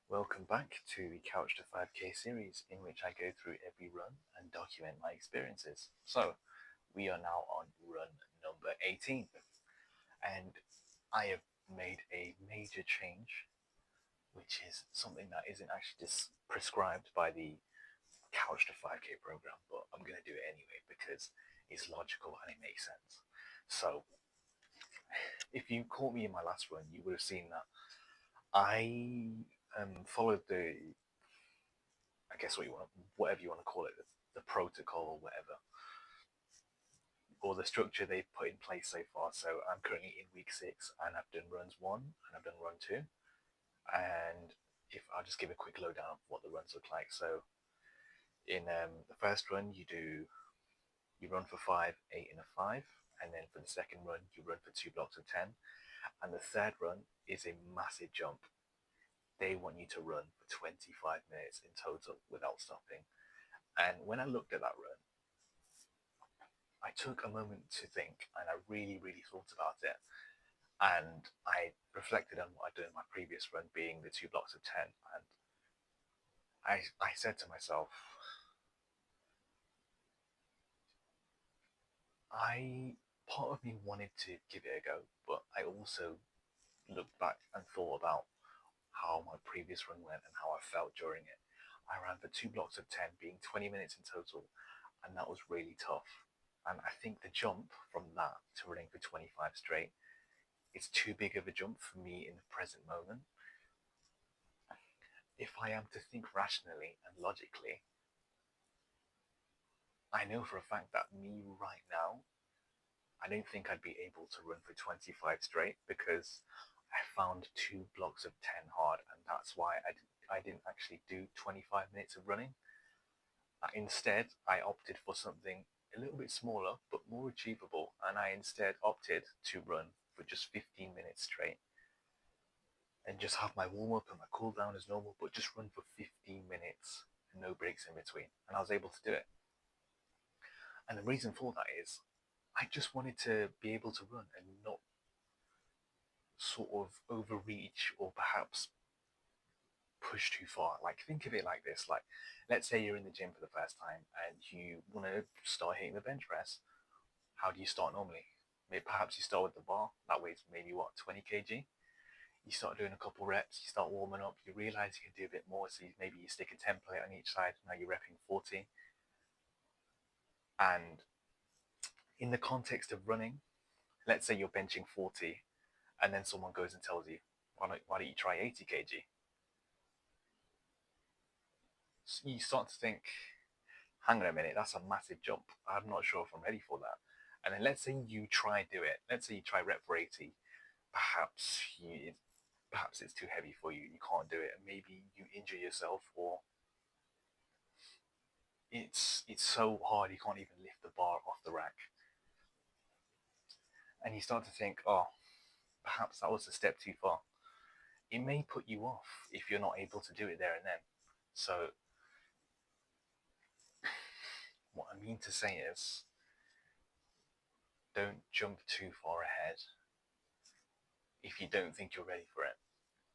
Welcome back to the Couch to 5K series, in which I go through every run and document my experiences. So, we are now on run number 18, and I have made a major change, which is something that isn't actually just prescribed by the Couch to 5K program, but I'm going to do it anyway because it's logical and it makes sense. So, if you caught me in my last run, you would have seen that I followed I guess whatever you want to call it, the protocol or whatever, or the structure they've put in place so far. So I'm currently in week 6, and I've done runs 1 and I've done run 2. And if I'll just give a quick lowdown of what the runs look like. So in the first run, you run for 5, 8, and a 5, and then for the second run, you run for 2 blocks of 10, and the third run is a massive jump. They want you to run for 25 minutes in total without stopping. And when I looked at that run, I took a moment to think, and I really, really thought about it. And I reflected on what I'd done in my previous run, being the 2 blocks of 10. And I said to myself, part of me wanted to give it a go, but I also looked back and thought about how my previous run went and how I felt during it. I ran for 2 blocks of 10, being 20 minutes in total, and that was really tough. And I think the jump from that to running for 25 straight, it's too big of a jump for me in the present moment. If I am to think rationally and logically, I know for a fact that me right now, I don't think I'd be able to run for 25 straight because I found 2 blocks of 10 hard, and that's why I didn't actually do 25 minutes of running. Instead, I opted for something a little bit smaller but more achievable, and I instead opted to run for just 15 minutes straight and just have my warm up and my cool down as normal, but just run for 15 minutes and no breaks in between. And I was able to do it. And the reason for that is I just wanted to be able to run and not sort of overreach or perhaps push too far. Like, think of it like this: like, let's say you're in the gym for the first time and you want to start hitting the bench press. How do you start normally? Maybe perhaps you start with the bar. That weighs maybe what, 20 kg. You start doing a couple reps, you start warming up, you realize you can do a bit more, so maybe you stick a template on each side. Now you're repping 40. And in the context of running, let's say you're benching 40, and then someone goes and tells you, why don't you try 80 kg? So you start to think, hang on a minute, that's a massive jump. I'm not sure if I'm ready for that. And then let's say you try do it. Let's say you try rep for 80. Perhaps perhaps it's too heavy for you. You can't do it, and maybe you injure yourself, or it's so hard you can't even lift the bar off the rack. And you start to think, oh, perhaps that was a step too far. It may put you off if you're not able to do it there and then. So what I mean to say is, don't jump too far ahead if you don't think you're ready for it.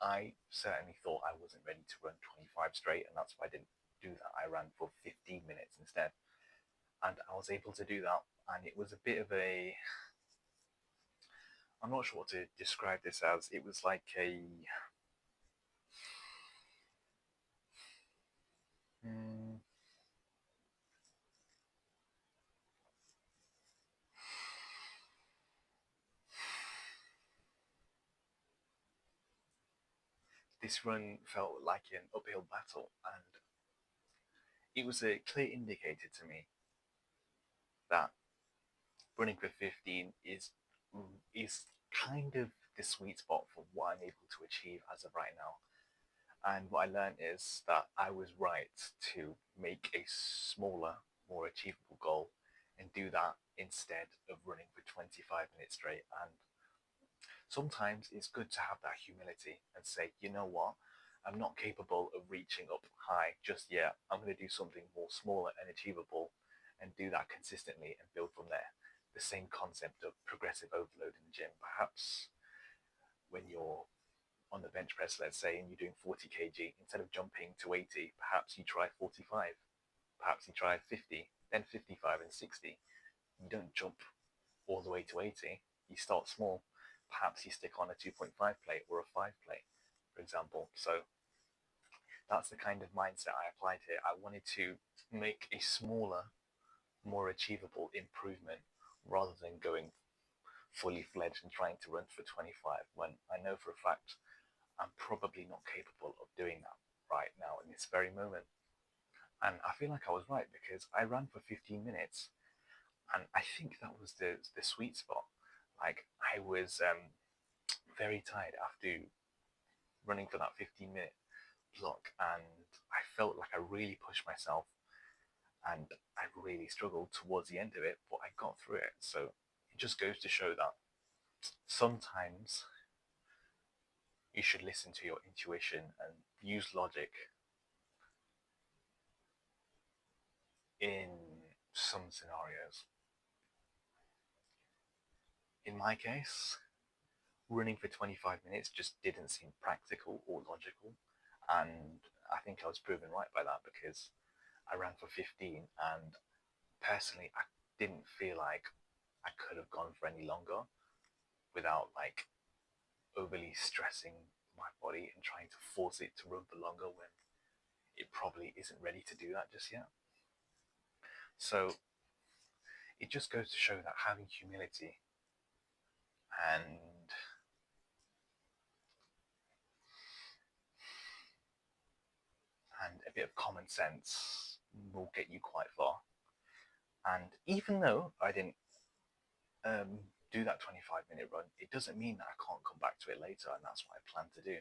I certainly thought I wasn't ready to run 25 straight, and that's why I didn't do that. I ran for 15 minutes instead. And I was able to do that, and it was a bit of a, I'm not sure what to describe this as. It was like hmm, this run felt like an uphill battle, and it was a clear indicator to me that running for 15 is kind of the sweet spot for what I'm able to achieve as of right now. And what I learned is that I was right to make a smaller, more achievable goal and do that instead of running for 25 minutes straight. And sometimes it's good to have that humility and say, you know what, I'm not capable of reaching up high just yet. I'm going to do something more smaller and achievable and do that consistently and build from there. The same concept of progressive overload in the gym. Perhaps when you're on the bench press, let's say, and you're doing 40 kg, instead of jumping to 80, perhaps you try 45, perhaps you try 50, then 55 and 60. You don't jump all the way to 80. You start small. Perhaps you stick on a 2.5 plate or a 5 plate, for example. So that's the kind of mindset I applied here. I wanted to make a smaller, more achievable improvement rather than going fully fledged and trying to run for 25 when I know for a fact I'm probably not capable of doing that right now in this very moment. And I feel like I was right, because I ran for 15 minutes and I think that was the sweet spot. Like, I was very tired after running for that 15-minute block, and I felt like I really pushed myself and I really struggled towards the end of it, but I got through it. So it just goes to show that sometimes you should listen to your intuition and use logic in some scenarios. In my case, running for 25 minutes just didn't seem practical or logical, and I think I was proven right by that, because I ran for 15 and personally I didn't feel like I could have gone for any longer without like overly stressing my body and trying to force it to run for longer when it probably isn't ready to do that just yet. So it just goes to show that having humility and a bit of common sense will get you quite far. And even though I didn't do that 25-minute run, it doesn't mean that I can't come back to it later, and that's what I plan to do.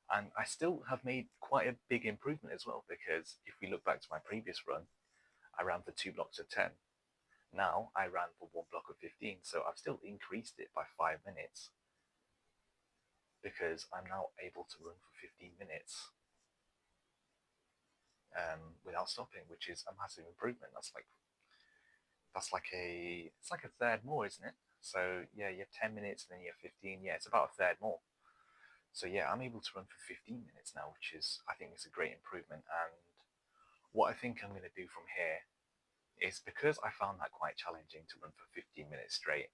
And I still have made quite a big improvement as well, because if we look back to my previous run, I ran for 2 blocks of 10. Now I ran for 1 block of 15, so I've still increased it by 5 minutes, because I'm now able to run for 15 minutes without stopping, which is a massive improvement. It's like a third more, isn't it? So yeah, you have 10 minutes and then you have 15. Yeah, it's about a third more. So yeah, I'm able to run for 15 minutes now, which is, I think, is a great improvement. And what I think I'm going to do from here is, because I found that quite challenging to run for 15 minutes straight,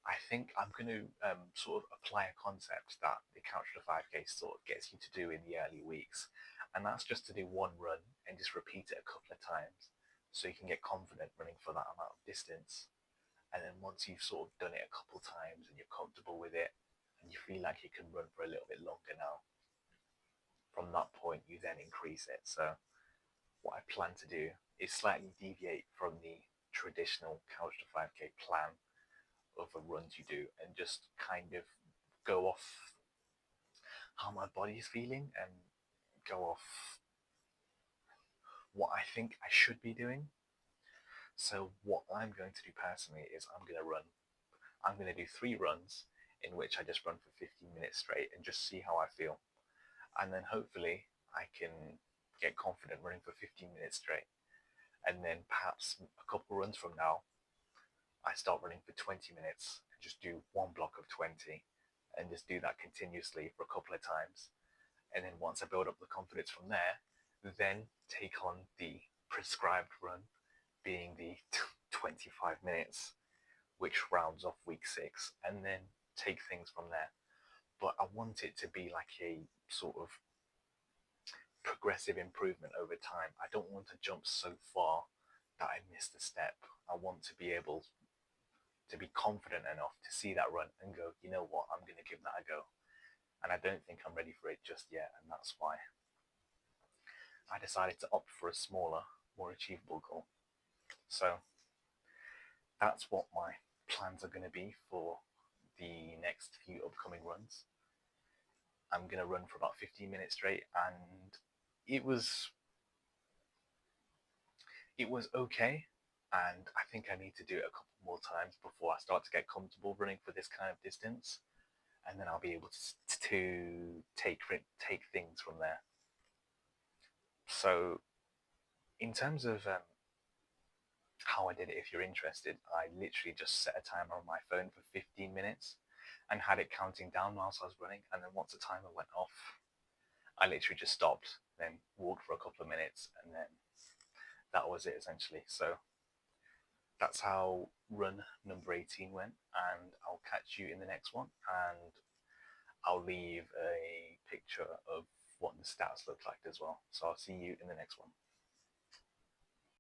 I think I'm going to sort of apply a concept that the Couch to 5K sort of gets you to do in the early weeks. And that's just to do one run and just repeat it a couple of times so you can get confident running for that amount of distance. And then once you've sort of done it a couple of times and you're comfortable with it and you feel like you can run for a little bit longer now, from that point you then increase it. So what I plan to do is slightly deviate from the traditional Couch to 5K plan of the runs you do, and just kind of go off how my body is feeling and go off what I think I should be doing. So what I'm going to do personally is I'm going to do 3 runs in which I just run for 15 minutes straight and just see how I feel. And then hopefully I can get confident running for 15 minutes straight. And then perhaps a couple runs from now, I start running for 20 minutes and just do 1 block of 20 and just do that continuously for a couple of times. And then once I build up the confidence from there, then take on the prescribed run, being the 25 minutes, which rounds off week 6, and then take things from there. But I want it to be like a sort of progressive improvement over time. I don't want to jump so far that I miss the step. I want to be able to be confident enough to see that run and go, you know what, I'm going to give that a go. And I don't think I'm ready for it just yet, and that's why I decided to opt for a smaller, more achievable goal. So that's what my plans are going to be for the next few upcoming runs. I'm going to run for about 15 minutes straight, and it was okay, and I think I need to do it a couple more times before I start to get comfortable running for this kind of distance, and then I'll be able to take things from there. So in terms of how I did it, if you're interested, I literally just set a timer on my phone for 15 minutes, and had it counting down whilst I was running. And then once the timer went off, I literally just stopped, then walked for a couple of minutes, and then that was it essentially. So that's how run number 18 went, and I'll catch you in the next one, and I'll leave a picture of what the stats look like as well. So I'll see you in the next one.